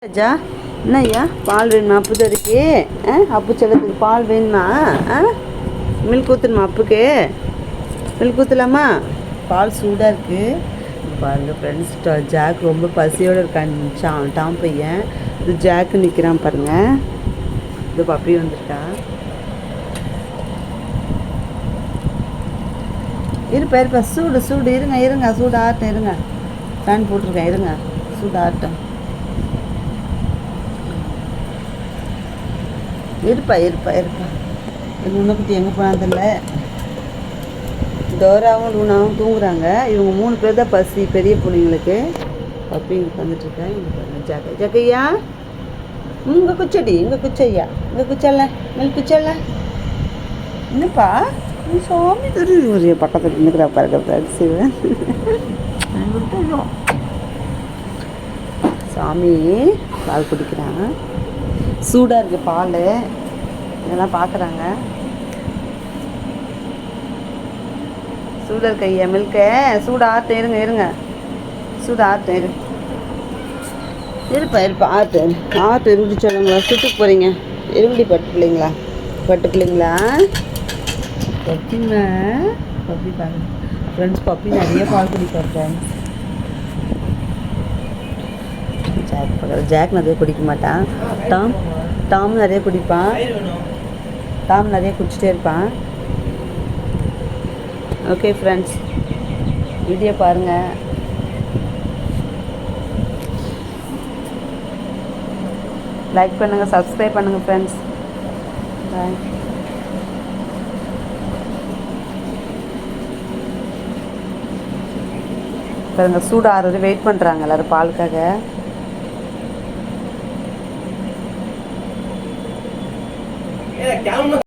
ராஜா என்னய்யா பால் வேணுமா அப்பு தருக்கு அப்பு செல்லத்துக்கு பால் வேணுமா மில்க் ஊற்றணுமா அப்புக்கு மில்க் ஊற்றலாமா பால் சூடாக இருக்குது பாருங்கள் ஃப்ரெண்ட்ஸ். ஜாக் ரொம்ப பசியோடு இருக்கான் டாம் பையன். இது ஜாக்கு நிற்கிறான் பாருங்கள். இது பப்பி வந்திருக்கா. இருப்பா சூடு சூடு இருங்க சூடு ஆட்டம் இருங்க. ஃபேன் போட்டிருக்கேன் இருங்க சூடு ஆட்டம். இருப்பா இது முன்னக்குட்டி எங்கே போனான்னு தெரியல. டோராவும் லூனாவும் தூங்குறாங்க. இவங்க 3 பேர் தான் பசி பெரிய பிள்ளைங்களுக்கு. பப்பி இங்கே வந்துட்டுருக்கேன். இங்கே பாருங்க ஜக்கையா இங்கே குச்சடி இங்கே குச்சையா இங்கே குச்சல்ல மேல் குச்சல்ல என்னப்பா சாமி தெரியுது பக்கத்தில் நின்றுக்கிறா பாருங்க ஃப்ரெண்ட்ஸ். சாமி பால் குடிக்கிறான். சூடாக இருக்குது பால். இதெல்லாம் பார்க்குறாங்க. சூடாக இருக்க ஐயா மில்க சூடு ஆட்டம் இருங்க சூடு ஆட்டம் இருப்பா ஆட்டு இருடி சொல்லுங்களா. சுட்டுக்கு போகிறீங்க இருடி பட்டு பிள்ளைங்களா பப்பிங்க பப்பி பாருங்க ஃப்ரெண்ட்ஸ். பப்பி நிறைய பால் குடிப்பார் ஃப்ரெண்ட்ஸ். ஜாக் நிறைய குடிக்க மாட்டான். டாம் நிறைய குடிப்பான். டாம் நிறைய குடிச்சிட்டே இருப்பான். ஓகே ஃப்ரெண்ட்ஸ் வீடியோ பாருங்கள். லைக் பண்ணுங்கள் சப்ஸ்கிரைப் பண்ணுங்கள் ஃப்ரெண்ட்ஸ். பாய். பாருங்கள் சூடு ஆறுறது வெயிட் பண்ணுறாங்க எல்லோரும் பாலுக்காக.